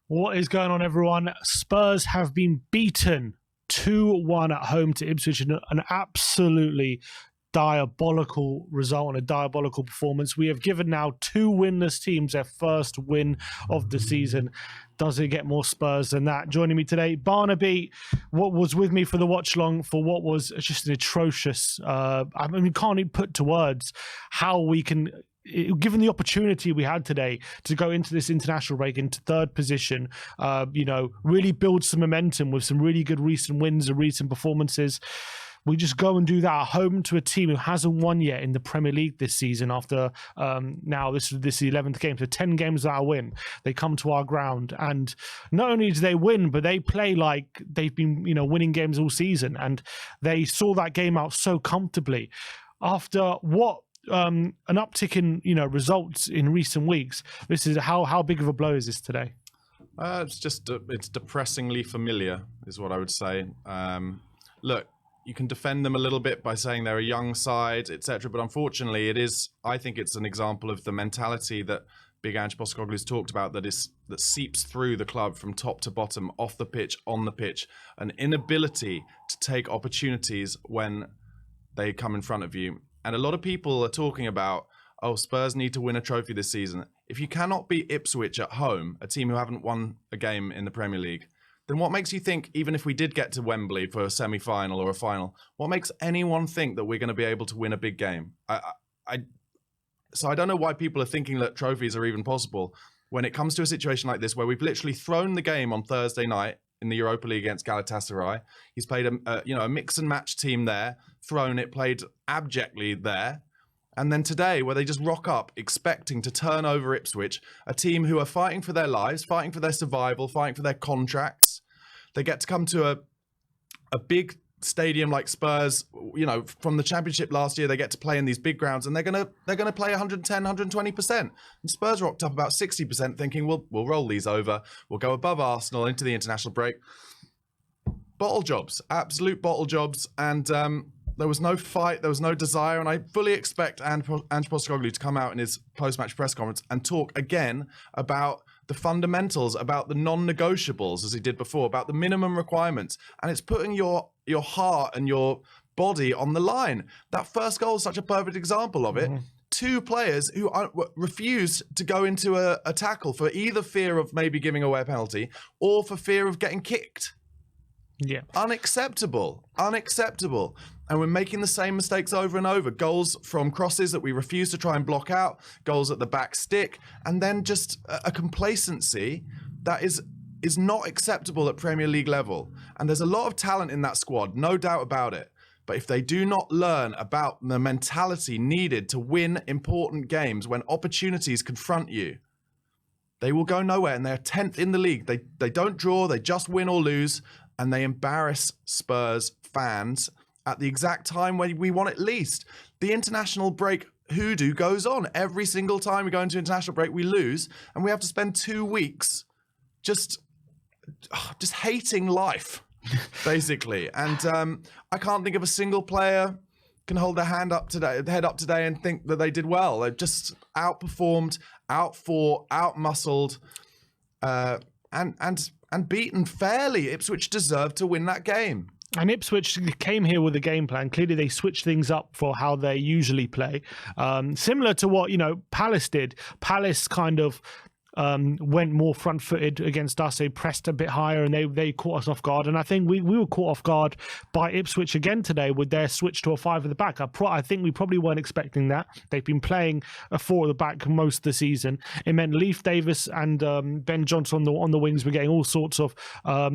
What is going on, everyone? Spurs have been beaten 2-1 at home to Ipswich in an absolutely diabolical result and a diabolical performance. We have given now two winless teams their first win of the season. Does it get more Spurs than that? Joining me today, Barnaby, what was with me for the watch long for what was just an atrocious, can't even put to words how we can, given the opportunity we had today to go into this international break into third position, really build some momentum with some really good recent wins and recent performances. We just go and do that at home to a team who hasn't won yet in the Premier League this season after now this is the 11th game. So 10 games without a win. They come to our ground and not only do they win, but they play like they've been, winning games all season. And they saw that game out so comfortably. After what an uptick in results in recent weeks, this is how big of a blow is this today? It's depressingly familiar is what I would say. Look, you can defend them a little bit by saying they're a young side, etc. But unfortunately, I think it's an example of the mentality that Big Ange Postecoglou's talked about that seeps through the club from top to bottom, off the pitch, on the pitch, an inability to take opportunities when they come in front of you. And a lot of people are talking about, Spurs need to win a trophy this season. If you cannot beat Ipswich at home, a team who haven't won a game in the Premier League, then what makes you think, even if we did get to Wembley for a semi-final or a final, what makes anyone think that we're going to be able to win a big game? So I don't know why people are thinking that trophies are even possible when it comes to a situation like this, where we've literally thrown the game on Thursday night in the Europa League against Galatasaray. He's played a mix and match team there, thrown it, played abjectly there. And then today, where they just rock up expecting to turn over Ipswich, a team who are fighting for their lives, fighting for their survival, fighting for their contracts. They get to come to a big stadium like Spurs, from the Championship last year. They get to play in these big grounds, and they're gonna play 110, 120%. And Spurs rocked up about 60%, thinking we'll roll these over, we'll go above Arsenal into the international break. Bottle jobs, absolute bottle jobs, and there was no fight, there was no desire, and I fully expect Ange Postecoglou to come out in his post-match press conference and talk again about the fundamentals, about the non-negotiables, as he did before, about the minimum requirements. And it's putting your heart and your body on the line. That first goal is such a perfect example of it. Mm-hmm. Two players who refused to go into a tackle for either fear of maybe giving away a penalty or for fear of getting kicked. Yeah. Unacceptable. And we're making the same mistakes over and over. Goals from crosses that we refuse to try and block out, goals at the back stick, and then just a complacency that is not acceptable at Premier League level. And there's a lot of talent in that squad, no doubt about it. But if they do not learn about the mentality needed to win important games when opportunities confront you, they will go nowhere. And they're 10th in the league. They don't draw, they just win or lose, and they embarrass Spurs fans at the exact time when we want it least. The international break hoodoo goes on. Every single time we go into international break, we lose, and we have to spend 2 weeks just hating life, basically. And I can't think of a single player can hold their head up today and think that they did well. They've just outperformed, outfought, outmuscled, and beaten fairly. Ipswich deserved to win that game. And Ipswich came here with a game plan. Clearly, they switched things up for how they usually play. Similar to what, Palace did. Palace kind of went more front-footed against us. They pressed a bit higher and they caught us off guard. And I think we were caught off guard by Ipswich again today with their switch to a 5 at the back. I think we probably weren't expecting that. They've been playing a 4 at the back most of the season. It meant Leif Davis and Ben Johnson on the wings were getting all sorts of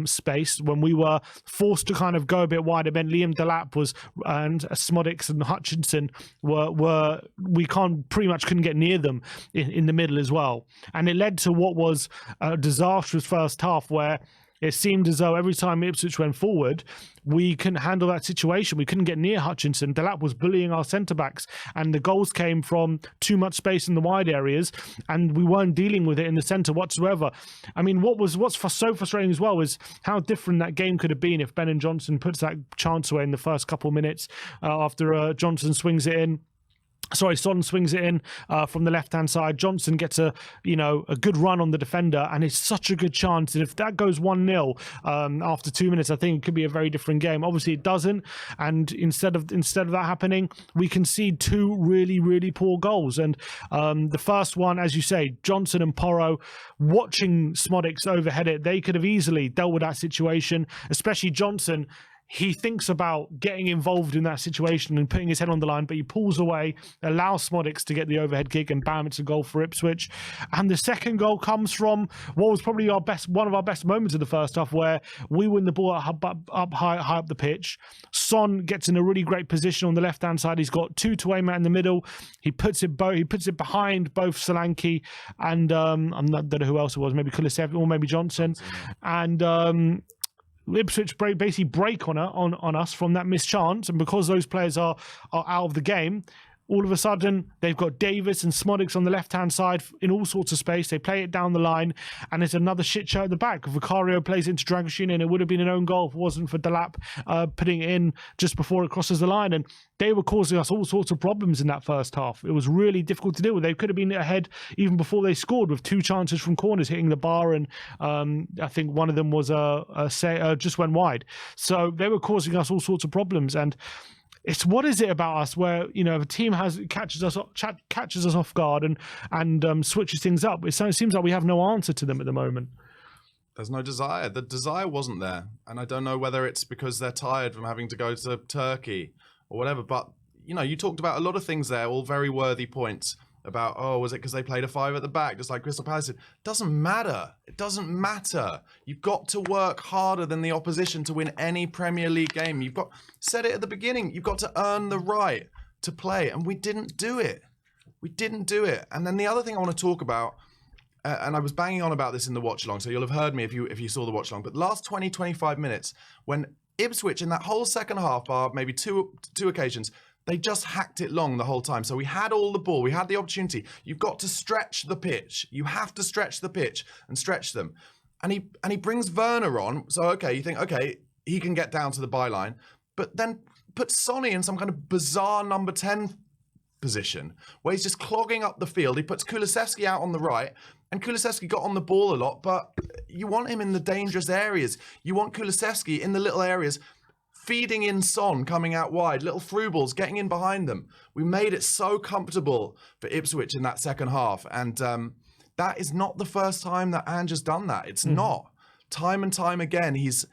space. When we were forced to kind of go a bit wide, it meant Liam Delap and Smodics and Hutchinson we pretty much couldn't get near them in the middle as well. And it led to what was a disastrous first half where it seemed as though every time Ipswich went forward, we couldn't handle that situation. We couldn't get near Hutchinson. Delap was bullying our centre-backs, and the goals came from too much space in the wide areas, and we weren't dealing with it in the centre whatsoever. I mean, what's so frustrating as well is how different that game could have been if Ben Johnson puts that chance away in the first couple of minutes after Johnson swings it in. Son swings it in from the left-hand side. Johnson gets a good run on the defender, and it's such a good chance that if that goes 1-0 after 2 minutes, I think it could be a very different game. Obviously, it doesn't, and instead of that happening, we concede 2 really, really poor goals. And the first one, as you say, Johnson and Porro watching Smodics overhead it, they could have easily dealt with that situation, especially Johnson. He thinks about getting involved in that situation and putting his head on the line, but he pulls away, allows Smodics to get the overhead kick, and bam, it's a goal for Ipswich. And the second goal comes from what was probably one of our best moments of the first half, where we win the ball up high up the pitch. Son gets in a really great position on the left-hand side. He's got 2 to aim at in the middle. He puts it behind both Solanke and don't know who else it was, maybe Kulisev or maybe Johnson. And Ipswich basically break on us from that missed chance, and because those players are out of the game, all of a sudden they've got Davis and Smodics on the left-hand side in all sorts of space. They play it down the line, and it's another shit show at the back. Vicario plays into Dragoshin, and it would have been an own goal if it wasn't for Delap putting it in just before it crosses the line. And they were causing us all sorts of problems in that first half. It was really difficult to deal with. They could have been ahead even before they scored, with 2 chances from corners hitting the bar, and I think one of them was just went wide. So they were causing us all sorts of problems. And it's, what is it about us where, if a team catches us off guard and switches things up, it seems like we have no answer to them at the moment. There's no desire. The desire wasn't there. And I don't know whether it's because they're tired from having to go to Turkey or whatever. But, you talked about a lot of things there, all very worthy points about, was it because they played a 5 at the back, just like Crystal Palace did? Doesn't matter. It doesn't matter. You've got to work harder than the opposition to win any Premier League game. Said it at the beginning, you've got to earn the right to play, and we didn't do it. And then the other thing I want to talk about, and I was banging on about this in the watch along, so you'll have heard me if you saw the watch along, but the last 20-25 minutes, when Ipswich in that whole second half, bar maybe two occasions, they just hacked it long the whole time. So we had all the ball. We had the opportunity. You've got to stretch the pitch. You have to stretch the pitch and stretch them. And he brings Werner on. So, okay, you think, okay, he can get down to the byline. But then put Sonny in some kind of bizarre number 10 position where he's just clogging up the field. He puts Kulusevski out on the right. And Kulusevski got on the ball a lot. But you want him in the dangerous areas. You want Kulusevski in the little areas, feeding in Son, coming out wide, little through balls, getting in behind them. We made it so comfortable for Ipswich in that second half. And that is not the first time that Ange has done that. It's not. Time and time again, he's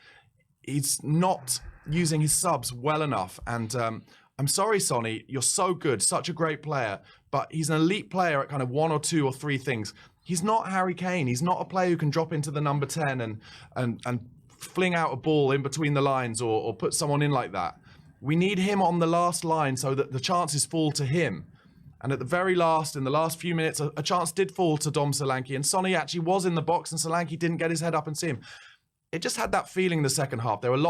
not using his subs well enough. And I'm sorry, Sonny, you're so good, such a great player, but he's an elite player at kind of 1 or 2 or 3 things. He's not Harry Kane. He's not a player who can drop into the number 10 and fling out a ball in between the lines or put someone in like that. We need him on the last line so that the chances fall to him. And at the very last, in the last few minutes, a chance did fall to Dom Solanke, and Sonny actually was in the box and Solanke didn't get his head up and see him. It just had that feeling in the second half. There were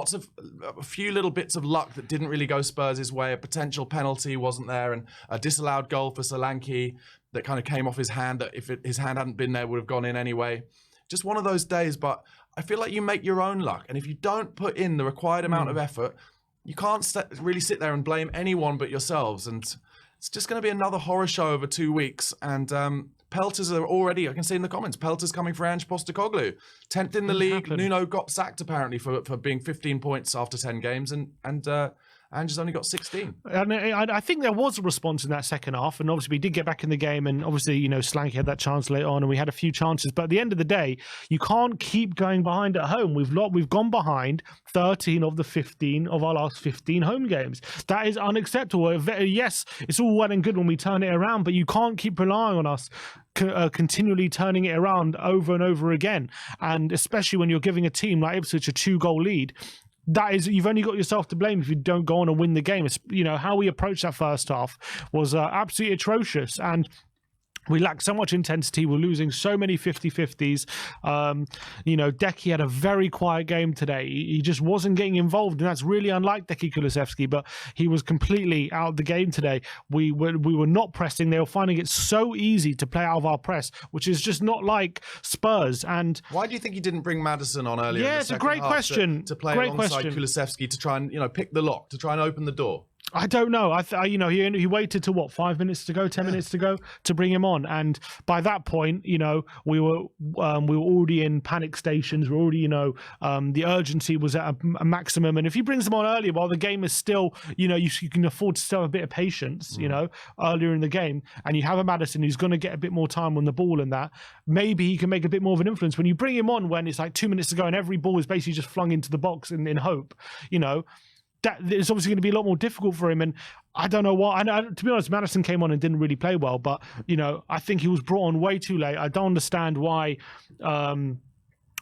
a few little bits of luck that didn't really go Spurs' way. A potential penalty wasn't there, and a disallowed goal for Solanke that kind of came off his hand, that if his hand hadn't been there would have gone in anyway. Just one of those days, but I feel like you make your own luck. And if you don't put in the required amount of effort, you can't really sit there and blame anyone but yourselves. And it's just going to be another horror show over 2 weeks. And Pelters are already, I can see in the comments, Pelters coming for Ange Postecoglou. 10th in the league. Nuno got sacked apparently for being 15 points after 10 games. And Ange has only got 16. And I think there was a response in that second half, and obviously we did get back in the game, and obviously, Solanke had that chance later on, and we had a few chances. But at the end of the day, you can't keep going behind at home. We've gone behind 13 of the 15 of our last 15 home games. That is unacceptable. Yes, it's all well and good when we turn it around, but you can't keep relying on us continually turning it around over and over again. And especially when you're giving a team like Ipswich a 2-goal lead, that is, you've only got yourself to blame if you don't go on and win the game. It's, how we approached that first half was absolutely atrocious, and we lacked so much intensity. We're losing so many 50-50s. Decky had a very quiet game today. He just wasn't getting involved, and that's really unlike Decky Kulusevski, but he was completely out of the game today. We were not pressing. They were finding it so easy to play out of our press, which is just not like Spurs. And why do you think he didn't bring Maddison on earlier? Yeah, it's a great question. To play alongside Kulusevski to try and pick the lock, to try and open the door. I don't know. He waited to what, 5 minutes to go, 10 minutes to go to bring him on, and by that point, we were already in panic stations. We're already, the urgency was at a maximum. And if he brings him on earlier, while the game is still, you can afford to still have a bit of patience, earlier in the game, and you have a Maddison who's going to get a bit more time on the ball, and that maybe he can make a bit more of an influence. When you bring him on when it's like 2 minutes to go and every ball is basically just flung into the box in hope, that it's obviously going to be a lot more difficult for him. And I don't know why. To be honest, Maddison came on and didn't really play well, but I think he was brought on way too late. I don't understand why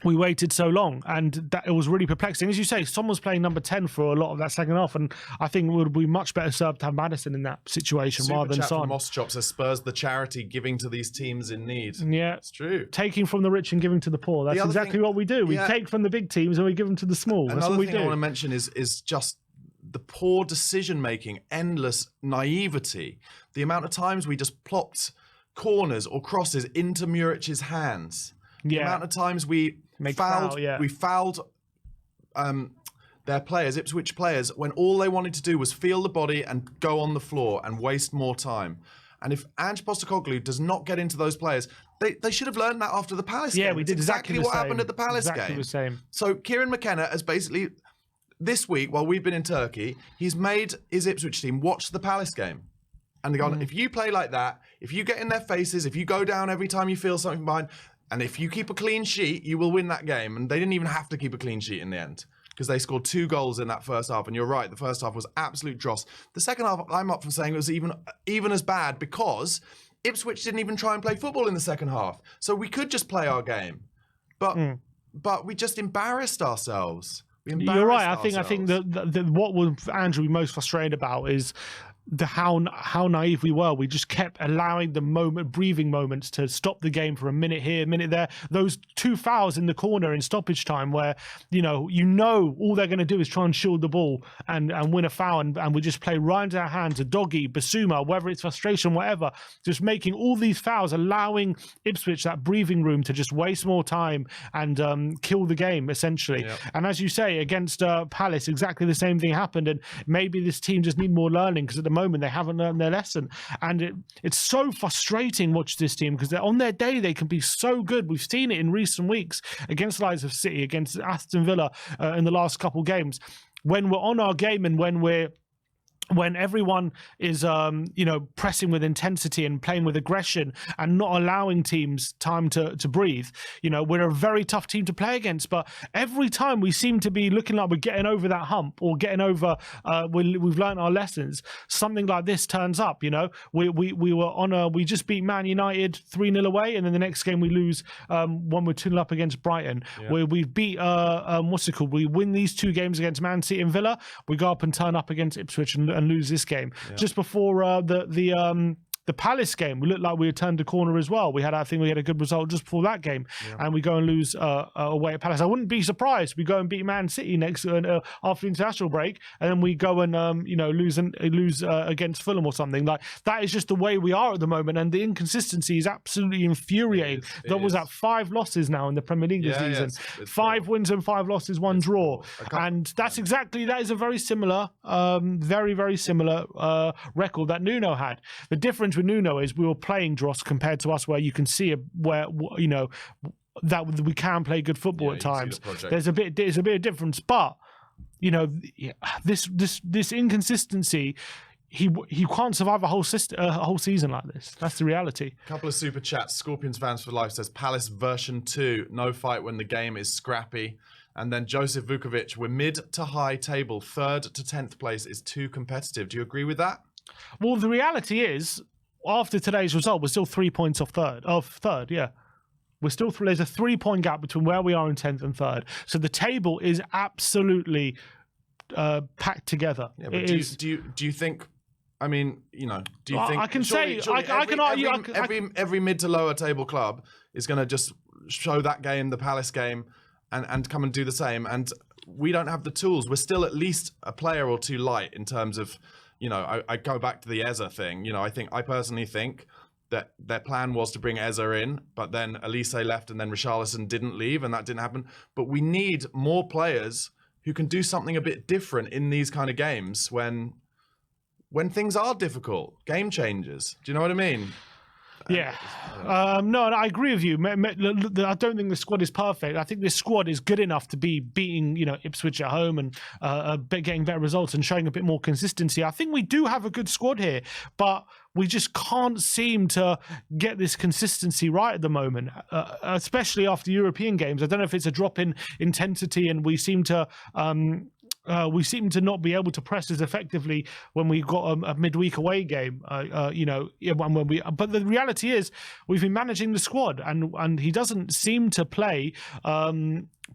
we waited so long, and that it was really perplexing. As you say, someone's playing number 10 for a lot of that second half, and I think it would be much better served to have Maddison in that situation rather than Son. Moss Chops says Spurs the charity giving to these teams in need. Yeah, it's true. Taking from the rich and giving to the poor. That's exactly what we do. We take from the big teams and we give them to the small. That's what we do. Another thing I want to mention is just the poor decision making, endless naivety. The amount of times we just plopped corners or crosses into Murich's hands. The amount of times we fouled their players, Ipswich players, when all they wanted to do was feel the body and go on the floor and waste more time. And if Ange Postecoglou does not get into those players, they should have learned that after the Palace game. Yeah, we did exactly what happened at the Palace game. Exactly the same. So Kieran McKenna has basically, this week, while we've been in Turkey, he's made his Ipswich team watch the Palace game. And they're going, if you play like that, if you get in their faces, if you go down every time you feel something behind, and if you keep a clean sheet, you will win that game. And they didn't even have to keep a clean sheet in the end, because they scored 2 goals in that first half. And you're right, the first half was absolute dross. The second half, I'm up for saying it was even as bad, because Ipswich didn't even try and play football in the second half. So we could just play our game. But we just embarrassed ourselves. You're right. I think that what was Andrew be most frustrated about is how naive we were. We just kept allowing the breathing moments to stop the game for a minute here, a minute there. Those 2 fouls in the corner in stoppage time, where all they're going to do is try and shield the ball and win a foul, and we just play right into our hands. A Doggy, Basuma, whether it's frustration, whatever, just making all these fouls, allowing Ipswich that breathing room to just waste more time and kill the game essentially. Yep. And as you say, against Palace, exactly the same thing happened. And maybe this team just need more learning, because at the moment they haven't learned their lesson, and it's so frustrating watch this team, because on their day they can be so good. We've seen it in recent weeks against the likes of City, against Aston Villa in the last couple games, when we're on our game and when everyone is pressing with intensity and playing with aggression and not allowing teams time to breathe. We're a very tough team to play against, but every time we seem to be looking like we're getting over that hump or getting over we've learned our lessons, something like this turns up. We just beat Man United 3-0 away, and then the next game we lose when we're 2-0 up against Brighton. Where we beat we win these 2 games against Man City and Villa, we go up and turn up against Ipswich and lose this game. Just before the Palace game, we looked like we had turned a corner as well. We had a good result just before that game, and we go and lose away at Palace. I wouldn't be surprised we go and beat Man City next after international break, and then we go and lose against Fulham or something. Like, that is just the way we are at the moment, and the inconsistency is absolutely infuriating. That was at 5 losses now in the Premier League this season. It's 5 wins and 5 losses, 1 draw, and that is a very similar, very similar record that Nuno had. The difference with Nuno is we were playing dross compared to us, where you can see that we can play good football at times. There's a bit of difference, but this inconsistency. He can't survive a whole season like this. That's the reality. Couple of super chats. Scorpions fans for life says Palace version 2, no fight when the game is scrappy. And then Joseph Vukovic, we're mid to high table, 3rd to 10th place is too competitive. Do you agree with that? Well, the reality is, after today's result, we're still 3 points off third. Yeah, we're still there's a 3-point gap between where we are in 10th and 3rd. So the table is absolutely packed together. Yeah, but do you think? I mean, do you think? I can every mid to lower table club is going to just show that game, the Palace game, and come and do the same. And we don't have the tools. We're still at least a player or 2 light in terms of. I go back to the Eza thing. I personally think that their plan was to bring Eza in, but then Elise left and then Richarlison didn't leave, and that didn't happen. But we need more players who can do something a bit different in these kind of games when when things are difficult, game changers. Do you know what I mean? Yeah. No, I agree with you. I don't think the squad is perfect. I think this squad is good enough to be beating, Ipswich at home and getting better results and showing a bit more consistency. I think we do have a good squad here, but we just can't seem to get this consistency right at the moment, especially after European games. I don't know if it's a drop in intensity and we seem to not be able to press as effectively when we've got a midweek away game, but the reality is we've been managing the squad and he doesn't seem to play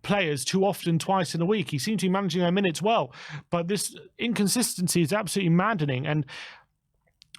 players too often twice in a week. He seems to be managing their minutes well, but this inconsistency is absolutely maddening. And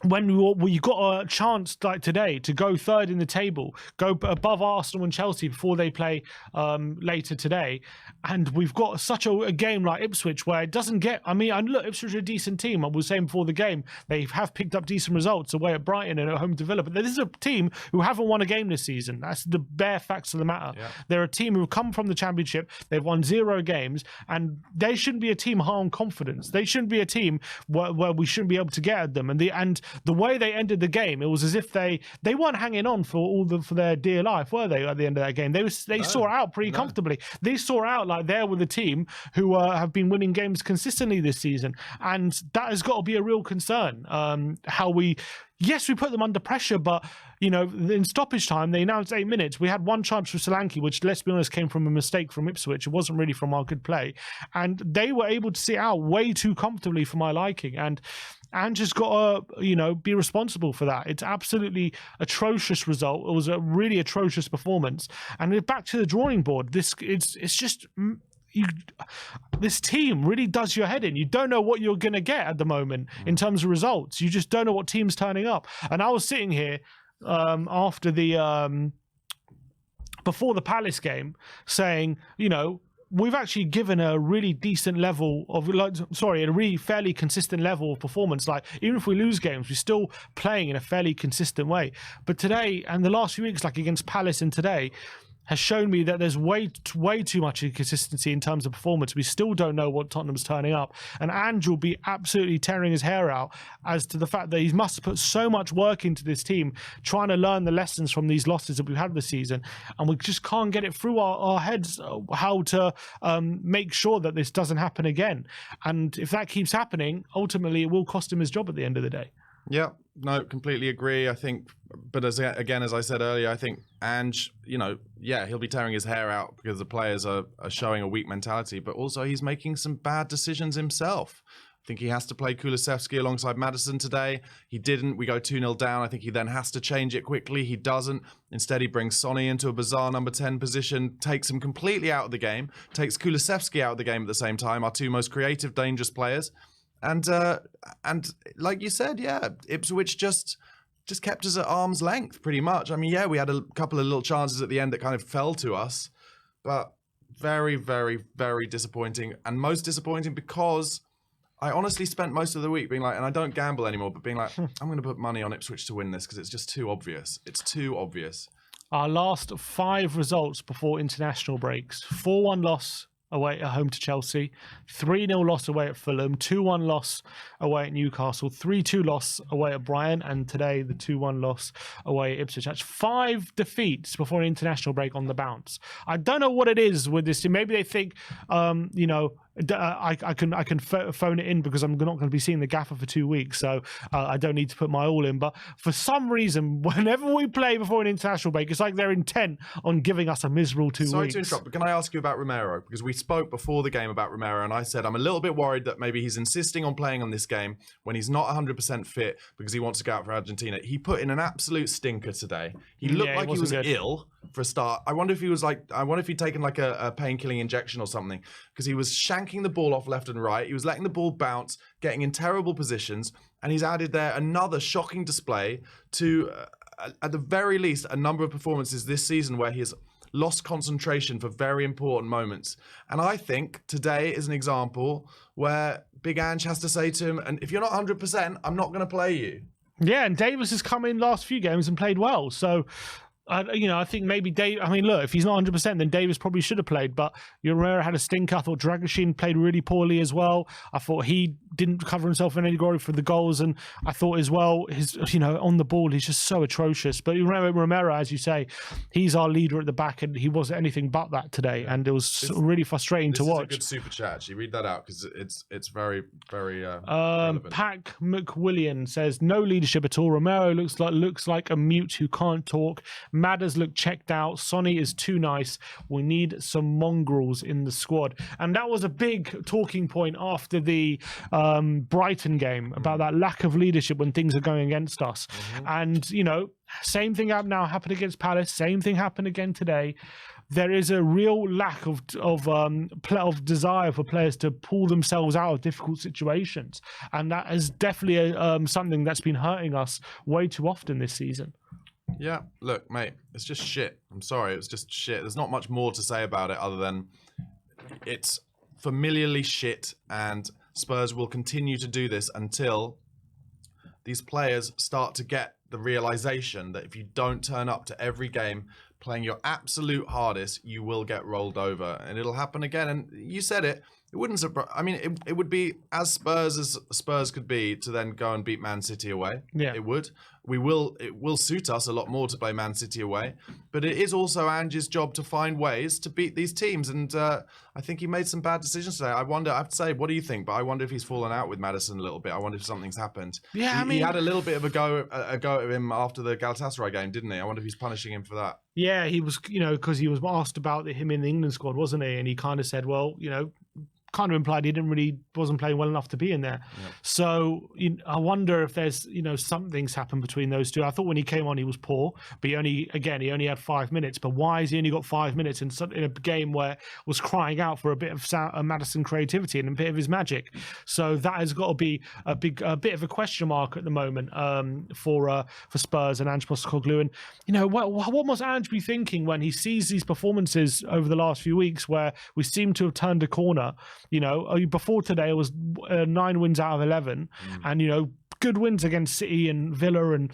when you got a chance like today to go third in the table, go above Arsenal and Chelsea before they play later today, and we've got such a game like Ipswich where it doesn't get. I mean, look, Ipswich are a decent team. I was saying before the game they have picked up decent results away at Brighton and at home to Villa, but this is a team who haven't won a game this season. That's the bare facts of the matter. Yeah. They're a team who have come from the Championship. They've won 0 games, and they shouldn't be a team high on confidence. They shouldn't be a team where we shouldn't be able to get at them. And the way they ended the game, it was as if they weren't hanging on for their dear life, were they? At the end of that game, they saw it out pretty comfortably. They saw it out like they're with a team who have been winning games consistently this season, and that has got to be a real concern. We put them under pressure, but in stoppage time they announced 8 minutes. We had one chance for Solanke, which, let's be honest, came from a mistake from Ipswich. It wasn't really from our good play, and they were able to sit out way too comfortably for my liking. And just got to, be responsible for that. It's absolutely atrocious result. It was a really atrocious performance. And we're back to the drawing board. This team really does your head in. You don't know what you're going to get at the moment in terms of results. You just don't know what team's turning up. And I was sitting here after before the Palace game saying, we've actually given a really decent level of, a really fairly consistent level of performance. Like, even if we lose games, we're still playing in a fairly consistent way. But today, and the last few weeks, like against Palace and today, has shown me that there's way too much inconsistency in terms of performance. We still don't know what Tottenham's turning up. And Ange will be absolutely tearing his hair out as to the fact that he must have put so much work into this team, trying to learn the lessons from these losses that we've had this season. And we just can't get it through our heads how to make sure that this doesn't happen again. And if that keeps happening, ultimately it will cost him his job at the end of the day. Yeah, no, completely agree. I think, but as I said earlier, I think Ange, he'll be tearing his hair out because the players are showing a weak mentality, but also he's making some bad decisions himself. I think he has to play Kulusevski alongside Maddison today. He didn't. We go 2-0 down. I think he then has to change it quickly. He doesn't. Instead, he brings Sonny into a bizarre number 10 position, takes him completely out of the game, takes Kulusevski out of the game at the same time, our two most creative, dangerous players. And like you said, Ipswich just kept us at arm's length pretty much. I mean, we had a couple of little chances at the end that kind of fell to us, but very, very, very disappointing. And most disappointing because I honestly spent most of the week being like, and I don't gamble anymore, but being like, I'm going to put money on Ipswich to win this because it's just too obvious. It's too obvious. Our last 5 results before international breaks: 4-1 loss away at home to Chelsea, 3-0 loss away at Fulham, 2-1 loss away at Newcastle, 3-2 loss away at Brighton, and today the 2-1 loss away at Ipswich. That's 5 defeats before an international break on the bounce. I don't know what it is with this team. Maybe they think, I can phone it in because I'm not going to be seeing the gaffer for 2 weeks, so I don't need to put my all in. But for some reason, whenever we play before an international break, it's like they're intent on giving us a miserable 2 weeks. Sorry to interrupt, but can I ask you about Romero? Because we spoke before the game about Romero, and I said I'm a little bit worried that maybe he's insisting on playing on this game when he's not 100% fit because he wants to go out for Argentina. He put in an absolute stinker today. He looked like he was ill for a start. I wonder if he'd taken like a pain-killing injection or something, because he was shanking the ball off left and right. He was letting the ball bounce, getting in terrible positions, and he's added there another shocking display to, at the very least, a number of performances this season where he has lost concentration for very important moments. And I think today is an example where Big Ange has to say to him, and if you're not 100%, I'm not going to play you. Yeah, and Davis has come in last few games and played well. So I think maybe Dave. I mean, look, if he's not 100%, then Davis probably should have played. But Herrera had a stinker. I thought Dragoshin played really poorly as well. I thought he didn't cover himself in any glory for the goals, and I thought as well, his on the ball, he's just so atrocious. But Romero, as you say, he's our leader at the back, and he wasn't anything but that today, and it was really frustrating to watch. This is a good super chat. Actually, read that out because it's very relevant. Pac McWilliam says no leadership at all. Romero looks like a mute who can't talk. Madders look checked out. Sonny is too nice. We need some mongrels in the squad. And that was a big talking point after the Brighton game about that lack of leadership when things are going against us. And, same thing happened against Palace. Same thing happened again today. There is a real lack of desire for players to pull themselves out of difficult situations. And that is definitely something that's been hurting us way too often this season. Yeah, look, mate, it's just shit. I'm sorry, it's just shit. There's not much more to say about it other than it's familiarly shit, and Spurs will continue to do this until these players start to get the realization that if you don't turn up to every game playing your absolute hardest, you will get rolled over, and it'll happen again. And you said it. It wouldn't surprise. I mean, it would be as Spurs could be to then go and beat Man City away. Yeah, it would. It will suit us a lot more to play Man City away. But it is also Ange's job to find ways to beat these teams. And I think he made some bad decisions today. I have to say, what do you think? But I wonder if he's fallen out with Maddison a little bit. I wonder if something's happened. Yeah, he had a little bit of a go at him after the Galatasaray game, didn't he? I wonder if he's punishing him for that. Yeah, he was, because he was asked about him in the England squad, wasn't he? And he kind of said, well, kind of implied he wasn't playing well enough to be in there. Yep. So I wonder if there's something's happened between those two. I thought when he came on he was poor, but he only had 5 minutes. But why has he only got 5 minutes in a game where was crying out for a bit of Maddison creativity and a bit of his magic? So that has got to be a bit of a question mark at the moment for Spurs and Ange Postecoglou. And what must Ange be thinking when he sees these performances over the last few weeks where we seem to have turned a corner? Before today it was 9 wins out of 11, and good wins against City and Villa, and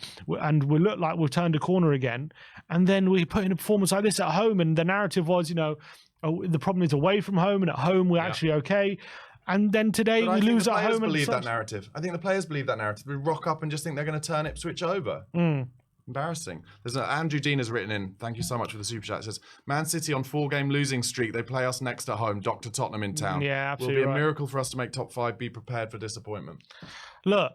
we look like we've turned a corner again. And then we put in a performance like this at home, and the narrative was, the problem is away from home, and at home we're actually okay. And then today we lose at home. I think the players believe that narrative. We rock up and just think they're going to turn Ipswich over. Embarrassing. There's Andrew Dean has written in. Thank you so much for the super chat. It says, Man City on 4-game losing streak. They play us next at home. Dr. Tottenham in town. Yeah, absolutely. Will be a miracle for us to make top 5. Be prepared for disappointment. Look,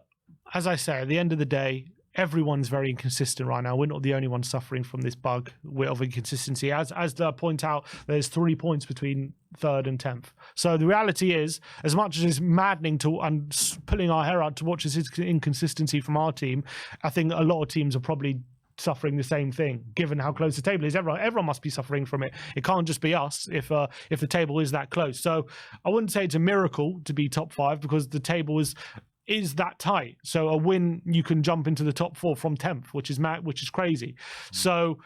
as I say, at the end of the day, everyone's very inconsistent right now. We're not the only ones suffering from this bug of inconsistency. As they point out, there's 3 points between 3rd and 10th. So the reality is, as much as it's maddening and pulling our hair out to watch this inconsistency from our team, I think a lot of teams are probably suffering the same thing, given how close the table is. Everyone must be suffering from it. It can't just be us if the table is that close. So I wouldn't say it's a miracle to be top 5, because the table is that tight. So a win, you can jump into the top 4 from 10th, which is crazy. So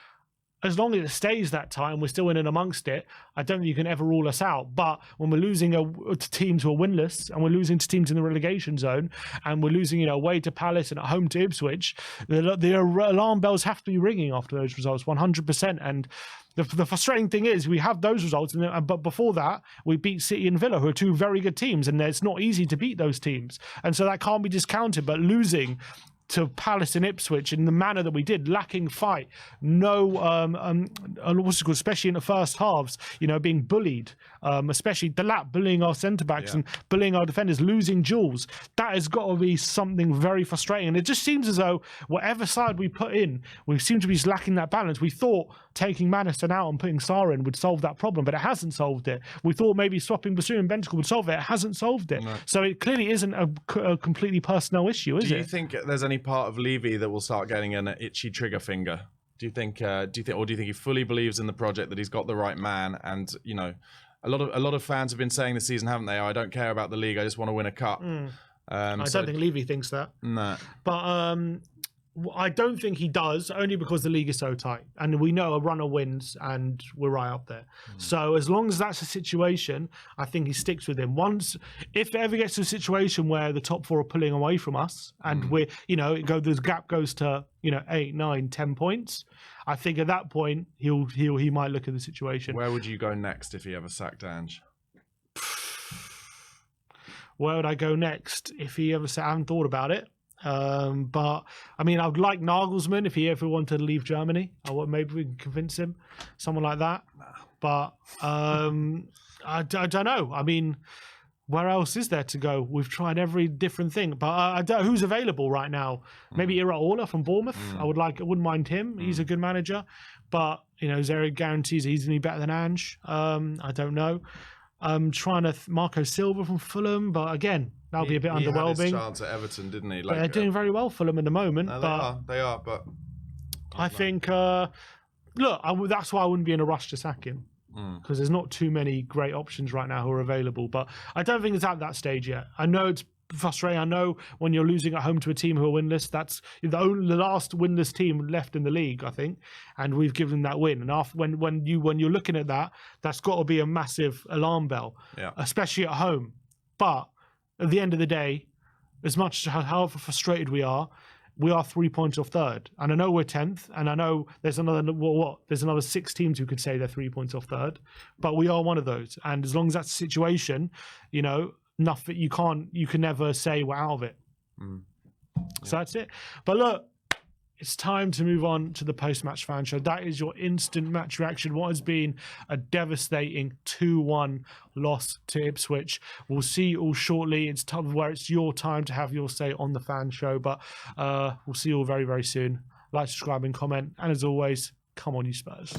as long as it stays that tight and we're still in and amongst it, I don't think you can ever rule us out. But when we're losing to teams who are winless, and we're losing to teams in the relegation zone, and we're losing away to Palace and at home to Ipswich, the alarm bells have to be ringing after those results, 100%. And the frustrating thing is we have those results, but before that, we beat City and Villa, who are 2 very good teams, and it's not easy to beat those teams. And so that can't be discounted. But losing to Palace and Ipswich in the manner that we did, lacking fight, especially in the first halves, being bullied, especially Delap bullying our centre-backs and bullying our defenders, losing duels. That has got to be something very frustrating. And it just seems as though whatever side we put in, we seem to be just lacking that balance. We thought taking Maddison out and putting Sarr in would solve that problem, but it hasn't solved it. We thought maybe swapping Bassoon and Bentancur would solve it. It hasn't solved it. No. So it clearly isn't a completely personnel issue, is it? Do you think there's any part of Levy that will start getting an itchy trigger finger? Do you think he fully believes in the project, that he's got the right man? And a lot of fans have been saying this season, haven't they? Oh, I don't care about the league. I just want to win a cup. I don't think Levy thinks that. No. But I don't think he does, only because the league is so tight, and we know a runner wins, and we're right up there. So as long as that's a situation, I think he sticks with him. Once, if it ever gets to a situation where the top four are pulling away from us, and we're, the gap goes to 8, 9, 10 points, I think at that point he might look at the situation. Where would you go next if he ever sacked Ange? Where would I go next if he ever said? I haven't thought about it. But I mean, I would like Nagelsmann if he ever wanted to leave Germany. Maybe we can convince him, someone like that. But I don't know. I mean, where else is there to go? We've tried every different thing, but I don't, who's available right now? Maybe Iraola from Bournemouth. I wouldn't mind him. He's a good manager, but is there any guarantees he's going to be better than Ange? I don't know. I'm trying to Marco Silva from Fulham, but again, that'll be a bit underwhelming. He had his chance at Everton, didn't he? They're doing very well, Fulham, at the moment. No, they are, but I think, look, that's why I wouldn't be in a rush to sack him, because there's not too many great options right now who are available. But I don't think it's at that stage yet. I know it's frustrating. I know when you're losing at home to a team who are winless, that's the last winless team left in the league, I think, and we've given them that win. And after, when you're looking at that, that's got to be a massive alarm bell, especially at home. But at the end of the day, as much as however frustrated we are 3 points off third, and I know we're 10th, and I know there's another 6 teams who could say they're 3 points off third, but we are one of those. And as long as that's the situation, nothing, you can never say we're out of it. So that's it. But look, it's time to move on to the post-match fan show. That is your instant match reaction. What has been a devastating 2-1 loss to Ipswich. We'll see you all shortly. It's time where it's your time to have your say on the fan show. But we'll see you all very, very soon. Like, subscribe, and comment. And as always, come on, you Spurs.